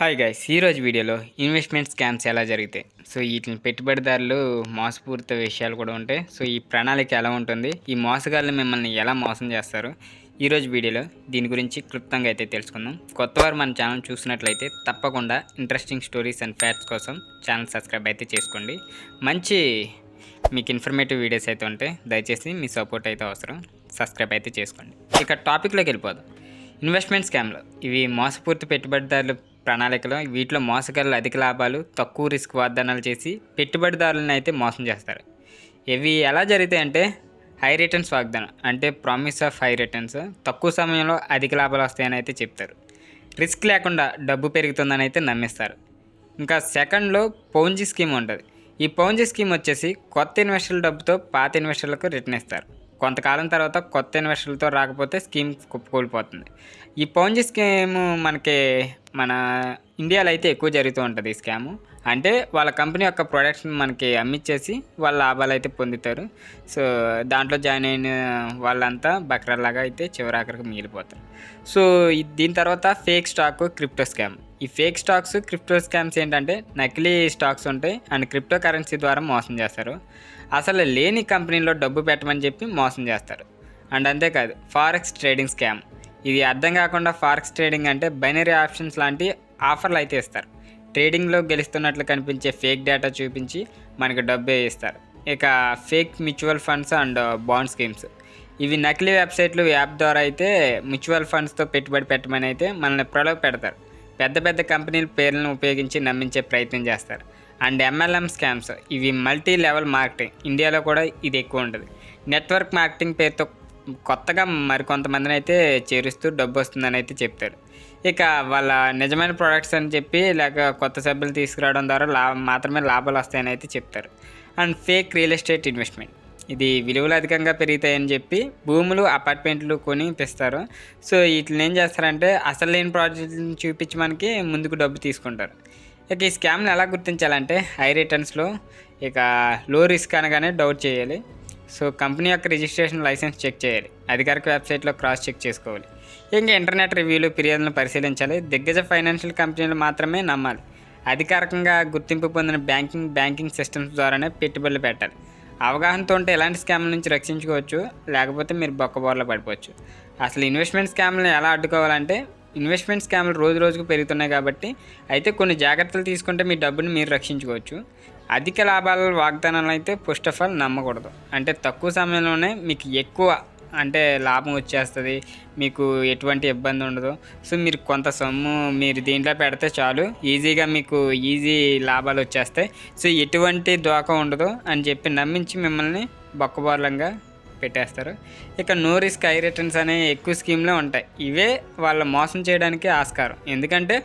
Hi guys ఈరోజు వీడియోలో investment scams ఎలా జరుగుతాయి. సో వీటిని పెట్టుబడిదారులు మోసపూరిత విషయాలు కూడా ఉంటాయి. సో ఈ ప్రణాళిక ఎలా ఉంటుంది, ఈ మోసగాళ్ళు మిమ్మల్ని ఎలా మోసం చేస్తారు, ఈరోజు వీడియోలో దీని గురించి క్లుప్తంగా అయితే తెలుసుకుందాం. కొత్తవారు మన ఛానల్ చూసినట్లయితే తప్పకుండా ఇంట్రెస్టింగ్ స్టోరీస్ అండ్ ఫ్యాక్ట్స్ కోసం ఛానల్ సబ్స్క్రైబ్ అయితే చేసుకోండి. మంచి మీకు ఇన్ఫర్మేటివ్ వీడియోస్ అయితే ఉంటాయి. దయచేసి మీ సపోర్ట్ అయితే అవసరం. సబ్స్క్రైబ్ అయితే చేసుకోండి. ఇక టాపిక్లోకి వెళ్ళిపోదాం. ఇన్వెస్ట్మెంట్ స్కామ్లు ఇవి మోసపూరిత పెట్టుబడిదారులు ప్రణాళికలు. వీటిలో మోసగాళ్ళు అధిక లాభాలు, తక్కువ రిస్క్ వాగ్దానాలు చేసి పెట్టుబడిదారులను అయితే మోసం చేస్తారు. ఇవి ఎలా జరుగుతాయి అంటే హై రిటర్న్స్ వాగ్దానం, అంటే ప్రామిస్ ఆఫ్ హై రిటర్న్స్, తక్కువ సమయంలో అధిక లాభాలు వస్తాయని అయితే చెప్తారు. రిస్క్ లేకుండా డబ్బు పెరుగుతుందని అయితే నమ్మిస్తారు. ఇంకా సెకండ్లో పౌంజీ స్కీమ్ ఉంటుంది. ఈ పౌంజీ స్కీమ్ వచ్చేసి కొత్త ఇన్వెస్టర్ల డబ్బుతో పాత ఇన్వెస్టర్లకు రిటర్న్ ఇస్తారు. కొంతకాలం తర్వాత కొత్త ఇన్వెస్టర్లతో రాకపోతే స్కీమ్ కుప్పకూలిపోతుంది. ఈ పౌంజీ స్కీము మన ఇండియాలో అయితే ఎక్కువ జరుగుతూ ఉంటుంది. ఈ స్కాము అంటే వాళ్ళ కంపెనీ యొక్క ప్రొడక్ట్స్ని మనకి అమ్మిచ్చేసి వాళ్ళ లాభాలు అయితే పొందుతారు. సో దాంట్లో జాయిన్ అయిన వాళ్ళంతా బక్రాల్లాగా అయితే చివరాఖరికి మిగిలిపోతారు. సో దీని తర్వాత ఫేక్ స్టాక్, క్రిప్టో స్కామ్. ఈ ఫేక్ స్టాక్స్, క్రిప్టో స్కామ్స్ ఏంటంటే నకిలీ స్టాక్స్ ఉంటాయి అండ్ క్రిప్టో కరెన్సీ ద్వారా మోసం చేస్తారు. అసలు లేని కంపెనీలో డబ్బు పెట్టమని చెప్పి మోసం చేస్తారు. అండ్ అంతేకాదు ఫారెక్స్ ట్రేడింగ్ స్కామ్. ఇది అర్థం కాకుండా ఫారెక్స్ ట్రేడింగ్ అంటే బైనరీ ఆప్షన్స్ లాంటి ఆఫర్లు అయితే ఇస్తారు. ట్రేడింగ్లో గెలుస్తున్నట్లు కనిపించే ఫేక్ డేటా చూపించి మనకు డబ్బు ఇస్తారు. ఇక fake mutual funds and bond schemes. ఇవి నకిలీ వెబ్సైట్లు, యాప్ ద్వారా అయితే మ్యూచువల్ ఫండ్స్తో పెట్టుబడి పెట్టమని అయితే మనల్ని ప్రలోభ పెడతారు. పెద్ద పెద్ద కంపెనీల పేర్లను ఉపయోగించి నమ్మించే ప్రయత్నం చేస్తారు. And MLM scams. ఇవి మల్టీ లెవెల్ మార్కెటింగ్. ఇండియాలో కూడా ఇది ఎక్కువ ఉంటుంది. నెట్వర్క్ మార్కెటింగ్ పేరుతో కొత్తగా మరికొంతమందిని అయితే చేరుస్తూ డబ్బు వస్తుందని అయితే చెప్తారు. ఇక వాళ్ళ నిజమైన ప్రొడక్ట్స్ అని చెప్పి లేక కొత్త సభ్యులు తీసుకురావడం ద్వారా మాత్రమే లాభాలు వస్తాయని అయితే చెప్తారు. And fake real estate investment. ఇది విలువలు అధికంగా పెరుగుతాయని చెప్పి భూములు, అపార్ట్మెంట్లు కొని ఇప్పిస్తారు. సో వీటిని ఏం చేస్తారంటే అసలు లేని ప్రాజెక్టులను చూపించి మనకి ముందుకు డబ్బు తీసుకుంటారు. ఇక ఈ స్కామ్ని ఎలా గుర్తించాలంటే హై రిటర్న్స్లో ఇక లో రిస్క్ అనగానే డౌట్ చేయాలి. సో కంపెనీ యొక్క రిజిస్ట్రేషన్, లైసెన్స్ చెక్ చేయాలి. అధికారిక వెబ్సైట్లో క్రాస్ చెక్ చేసుకోవాలి. ఇంకా ఇంటర్నెట్ రివ్యూలు, ఫిర్యాదులను పరిశీలించాలి. దిగ్గజ ఫైనాన్షియల్ కంపెనీలు మాత్రమే నమ్మాలి. అధికారికంగా గుర్తింపు పొందిన బ్యాంకింగ్ సిస్టమ్స్ ద్వారానే పెట్టుబడులు పెట్టాలి. అవగాహనతో ఉంటే ఎలాంటి స్కామ్ల నుంచి రక్షించుకోవచ్చు, లేకపోతే మీరు బొక్కబోర్లో పడిపోవచ్చు. అసలు ఇన్వెస్ట్మెంట్ స్కామ్లను ఎలా అడ్డుకోవాలంటే ఇన్వెస్ట్మెంట్ స్కామ్లు రోజు రోజుకు పెరుగుతున్నాయి కాబట్టి అయితే కొన్ని జాగ్రత్తలు తీసుకుంటే మీ డబ్బుని మీరు రక్షించుకోవచ్చు. అధిక లాభాల వాగ్దానాలు అయితే ఫస్ట్ ఆఫ్ ఆల్ నమ్మకూడదు. అంటే తక్కువ సమయంలోనే మీకు ఎక్కువ అంటే లాభం వచ్చేస్తుంది, మీకు ఎటువంటి ఇబ్బంది ఉండదు. సో మీరు కొంత సొమ్ము మీరు దీంట్లో పెడితే చాలు, ఈజీగా మీకు లాభాలు వచ్చేస్తాయి. సో ఎటువంటి దోకా ఉండదు అని చెప్పి నమ్మించి మిమ్మల్ని బొక్కబోర్లంగా పెట్టేస్తారు. ఇక నో రిస్క్ హై రిటర్న్స్ అనే ఎక్కువ స్కీమ్లే ఉంటాయి. ఇవే వాళ్ళ మోసం చేయడానికి ఆస్కారం. ఎందుకంటే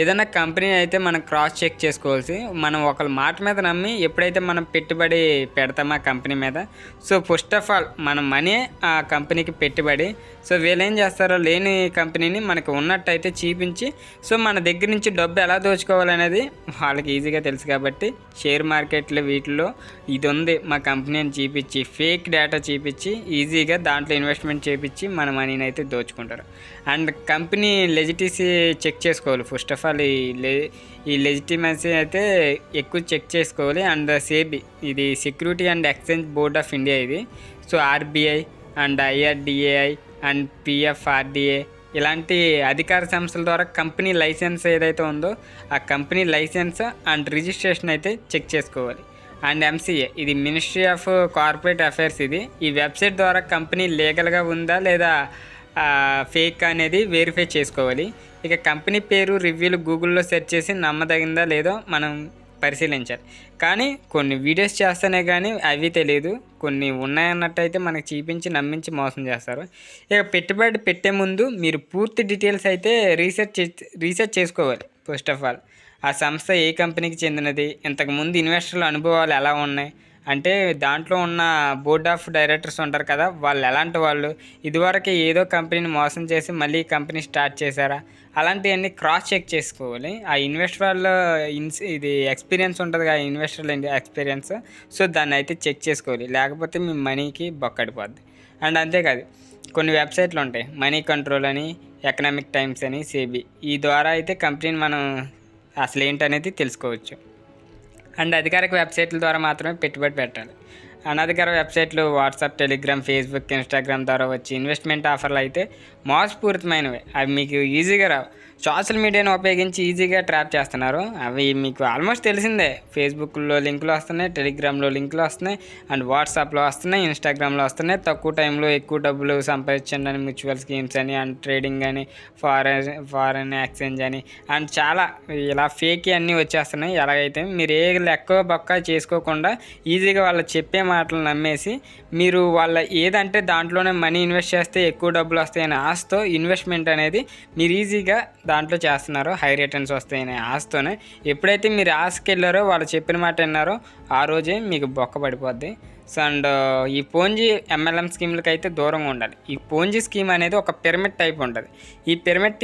ఏదైనా కంపెనీ అయితే మనం క్రాస్ చెక్ చేసుకోవాల్సి, మనం ఒకళ్ళ మాట మీద నమ్మి ఎప్పుడైతే మనం పెట్టుబడి పెడతామో ఆ కంపెనీ మీద, సో ఫస్ట్ ఆఫ్ ఆల్ మన మనీ ఆ కంపెనీకి పెట్టుబడి. సో వీళ్ళు ఏం చేస్తారో లేని కంపెనీని మనకు ఉన్నట్టయితే చూపించి సో మన దగ్గర నుంచి డబ్బు ఎలా దోచుకోవాలనేది వాళ్ళకి ఈజీగా తెలుసు. కాబట్టి షేర్ మార్కెట్లో వీటిల్లో ఇది ఉంది మా కంపెనీ అని చూపించి, ఫేక్ డేటా చూపించి ఈజీగా దాంట్లో ఇన్వెస్ట్మెంట్ చేపించి మన మనీని అయితే దోచుకుంటారు. అండ్ కంపెనీ లెజిటిమసీ చెక్ చేసుకోవాలి. ఫస్ట్ ఆఫ్ ఆల్ ఈ లెజిటిమసీ అయితే ఎక్కువ చెక్ చేసుకోవాలి. అండ్ సేబీ, ఇది security and exchange board of India ఇది. So RBI and IRDAI and PFRDA ఇలాంటి అధికార సంస్థల ద్వారా కంపెనీ లైసెన్స్ ఏదైతే ఉందో ఆ కంపెనీ లైసెన్స్ అండ్ రిజిస్ట్రేషన్ అయితే చెక్ చేసుకోవాలి. అండ్ ఎంసీఏ, ఇది మినిస్ట్రీ ఆఫ్ కార్పొరేట్ అఫైర్స్. ఈ వెబ్సైట్ ద్వారా కంపెనీ లీగల్గా ఉందా లేదా ఫేక్ అనేది వెరిఫై చేసుకోవాలి. ఇక కంపెనీ పేరు, రివ్యూలు గూగుల్లో సెర్చ్ చేసి నమ్మదగిందా లేదో మనం పరిశీలించాలి. కానీ కొన్ని వీడియోస్ చేస్తేనే కానీ అవి తెలియదు, కొన్ని ఉన్నాయన్నట్టయితే మనకు చూపించి నమ్మించి మోసం చేస్తారు. ఇక పెట్టుబడి పెట్టే ముందు మీరు పూర్తి డీటెయిల్స్ అయితే రీసెర్చ్ చేసుకోవాలి. ఫస్ట్ ఆఫ్ ఆల్ ఆ సంస్థ ఏ కంపెనీకి చెందినది, ఇంతకుముందు ఇన్వెస్టర్ల అనుభవాలు ఎలా ఉన్నాయి, అంటే దాంట్లో ఉన్న బోర్డ్ ఆఫ్ డైరెక్టర్స్ ఉంటారు కదా, వాళ్ళు ఎలాంటి వాళ్ళు, ఇదివరకు ఏదో కంపెనీని మోసం చేసి మళ్ళీ కంపెనీ స్టార్ట్ చేశారా, అలాంటివన్నీ క్రాస్ చెక్ చేసుకోవాలి. ఆ ఇన్వెస్టర్ వాళ్ళ ఇది ఎక్స్పీరియన్స్ ఉంటుంది కదా, ఇన్వెస్టర్ల ఎక్స్పీరియన్స్. సో దాన్ని అయితే చెక్ చేసుకోవాలి, లేకపోతే మీ మనీకి బొక్కడిపోద్ది. అండ్ అంతేకాదు కొన్ని వెబ్సైట్లు ఉంటాయి, మనీ కంట్రోల్ అని, ఎకనామిక్ టైమ్స్ అని, సేబీ. ఈ ద్వారా అయితే కంపెనీని మనం అసలు ఏంటనేది తెలుసుకోవచ్చు. అండ్ అధికారిక వెబ్సైట్ల ద్వారా మాత్రమే పెట్టుబడి పెట్టాలి. అనధికార వెబ్సైట్లు వాట్సాప్, టెలిగ్రామ్, ఫేస్బుక్, ఇన్స్టాగ్రామ్ ద్వారా వచ్చి ఇన్వెస్ట్మెంట్ ఆఫర్లు అయితే మోసపూరితమైనవి. అవి మీకు ఈజీగా రావు. సోషల్ మీడియాను ఉపయోగించి ఈజీగా ట్రాప్ చేస్తున్నారు. అవి మీకు ఆల్మోస్ట్ తెలిసిందే. ఫేస్బుక్లో లింకులు వస్తున్నాయి, టెలిగ్రామ్లో లింకులు వస్తున్నాయి, అండ్ వాట్సాప్లో వస్తున్నాయి, ఇన్స్టాగ్రామ్లో వస్తున్నాయి. తక్కువ టైంలో ఎక్కువ డబ్బులు సంపాదించండి అని మ్యూచువల్ స్కీమ్స్ అని, అండ్ ట్రేడింగ్ అని, ఫారెన్ ఎక్స్చేంజ్ అని, అండ్ చాలా ఇలా ఫేక్ అన్నీ వచ్చేస్తున్నాయి. ఎలాగైతే మీరు ఏ లెక్క బొక్క చేసుకోకుండా ఈజీగా వాళ్ళు చెప్పే మాటలు నమ్మేసి మీరు వాళ్ళ ఏదంటే దాంట్లోనే మనీ ఇన్వెస్ట్ చేస్తే ఎక్కువ డబ్బులు వస్తాయనే ఆశతో ఇన్వెస్ట్మెంట్ అనేది మీరు ఈజీగా దాంట్లో చేస్తున్నారు. హై రిటర్న్స్ వస్తాయనే ఆశతోనే ఎప్పుడైతే మీరు ఆశకి వెళ్ళారో వాళ్ళు చెప్పిన మాట విన్నారో ఆ రోజే మీకు బొక్క పడిపోద్ది. సో అండ్ ఈ పోంజీ ఎంఎల్ఎం స్కీమ్లకి అయితే దూరంగా ఉండాలి. ఈ పోంజీ స్కీమ్ అనేది ఒక పిరమిడ్ టైప్ ఉంటుంది. ఈ పిరమిడ్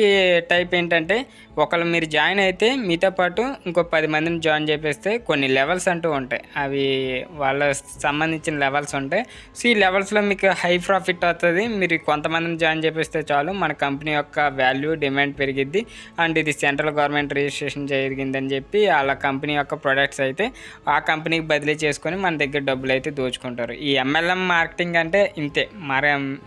టైప్ ఏంటంటే ఒకళ్ళు మీరు జాయిన్ అయితే మీతో పాటు ఇంకో 10 మందిని జాయిన్ చేపిస్తే కొన్ని లెవెల్స్ అంటూ ఉంటాయి. అవి వాళ్ళ సంబంధించిన లెవెల్స్ ఉంటాయి. సో ఈ లెవెల్స్లో మీకు హై ప్రాఫిట్ అవుతుంది. మీరు కొంతమందిని జాయిన్ చేపిస్తే చాలు మన కంపెనీ యొక్క వాల్యూ డిమాండ్ పెరిగిద్ది. అండ్ ఇది సెంట్రల్ గవర్నమెంట్ రిజిస్ట్రేషన్ జరిగిందని చెప్పి వాళ్ళ కంపెనీ యొక్క ప్రొడక్ట్స్ అయితే ఆ కంపెనీకి బదిలీ చేసుకొని మన దగ్గర డబ్బులు అయితే దోచుకుంటారు. ఈ ఎంఎల్ఎం మార్కెటింగ్ అంటే ఇంతే,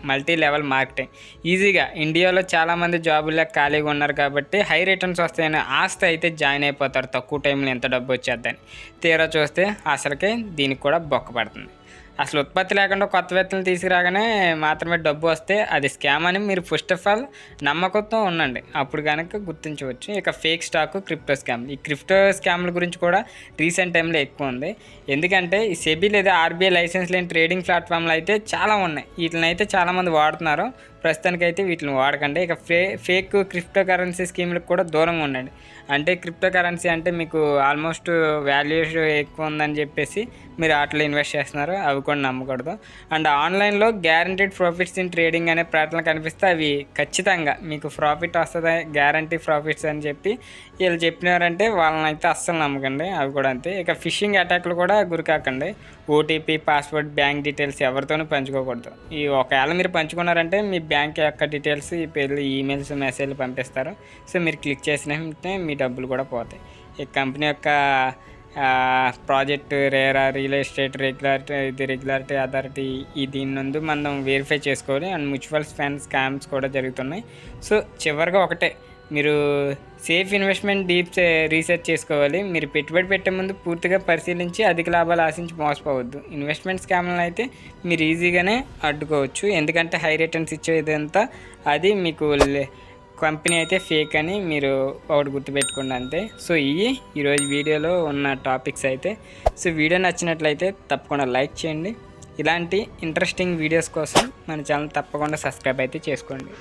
మల్టీ లెవెల్ మార్కెటింగ్. ఈజీగా ఇండియాలో చాలామంది జాబుల్లో ఖాళీగా ఉన్నారు కాబట్టి హై రిటర్న్స్ వస్తాయని ఆస్తి అయితే జాయిన్ అయిపోతారు. తక్కువ టైంలో ఎంత డబ్బు వచ్చేద్దని తీరా చూస్తే అసలుకే దీనికి కూడా బొక్క పడుతుంది. అసలు ఉత్పత్తి లేకుండా కొత్త వ్యక్తులను తీసుకురాగానే మాత్రమే డబ్బు వస్తే అది స్కామ్ అని మీరు ఫస్ట్ ఆఫ్ ఆల్ నమ్మకంతో ఉండండి. అప్పుడు కనుక గుర్తించవచ్చు. ఇక ఫేక్ స్టాక్, క్రిప్టో స్కామ్. ఈ క్రిప్టో స్కామ్ల గురించి కూడా రీసెంట్ టైంలో ఎక్కువ ఉంది. ఎందుకంటే ఈ సెబీ లేదా ఆర్బీఐ లైసెన్స్ లేని ట్రేడింగ్ ప్లాట్ఫామ్లు అయితే చాలా ఉన్నాయి. వీటిని అయితే చాలామంది వాడుతున్నారు. ప్రస్తుతానికైతే వీటిని వాడకండి. ఇక ఫేక్ క్రిప్టో కరెన్సీ స్కీమ్లకు కూడా దూరంగా ఉండండి. అంటే క్రిప్టో కరెన్సీ అంటే మీకు ఆల్మోస్ట్ వాల్యూషన్ ఎక్కువ ఉందని చెప్పేసి మీరు వాటిలో ఇన్వెస్ట్ చేస్తున్నారు. అవి కూడా నమ్మకూడదు. అండ్ ఆన్లైన్లో గ్యారంటీడ్ ప్రాఫిట్స్ ఇన్ ట్రేడింగ్ అనే ప్రకటనలు కనిపిస్తే అవి ఖచ్చితంగా మీకు ప్రాఫిట్ వస్తుంది, గ్యారంటీ ప్రాఫిట్స్ అని చెప్పి వీళ్ళు చెప్పినారంటే వాళ్ళని అయితే అస్సలు నమ్మకండి. అవి కూడా అంతే. ఇక ఫిషింగ్ అటాక్లు కూడా గురికాకండి. ఓటీపీ, పాస్వర్డ్, బ్యాంక్ డీటెయిల్స్ ఎవరితోనూ పంచుకోకూడదు. ఈ ఒకవేళ మీరు పంచుకున్నారంటే మీ బ్యాంక్ యొక్క డీటెయిల్స్, ఈ పేర్లు, ఈమెయిల్స్, మెసేజ్లు పంపిస్తారు. సో మీరు క్లిక్ చేసిన వెంటనే మీ డబ్బులు కూడా పోతాయి. ఈ కంపెనీ యొక్క project, RERA, real estate regularity authority దీని నుండి మనం వెరిఫై చేసుకోవాలి. అండ్ మ్యూచువల్ ఫండ్ స్కామ్స్ కూడా జరుగుతున్నాయి. సో చివరిగా ఒకటే, మీరు సేఫ్ ఇన్వెస్ట్మెంట్ రీసెర్చ్ చేసుకోవాలి. మీరు పెట్టుబడి పెట్టే ముందు పూర్తిగా పరిశీలించి అధిక లాభాలు ఆశించి మోసపోవద్దు. ఇన్వెస్ట్మెంట్ స్కామ్లను అయితే మీరు ఈజీగానే అడ్డుకోవచ్చు. ఎందుకంటే హై రిటర్న్స్ ఇచ్చేదంతా అది మీకు కంపెనీ అయితే ఫేక్ అని మీరు ఒకటి గుర్తుపెట్టుకోండి అంతే. సో ఈరోజు వీడియోలో ఉన్న టాపిక్స్ అయితే. సో వీడియో నచ్చినట్లయితే తప్పకుండా లైక్ చేయండి. ఇలాంటి ఇంట్రెస్టింగ్ వీడియోస్ కోసం మన ఛానల్ తప్పకుండా సబ్స్క్రైబ్ అయితే చేసుకోండి.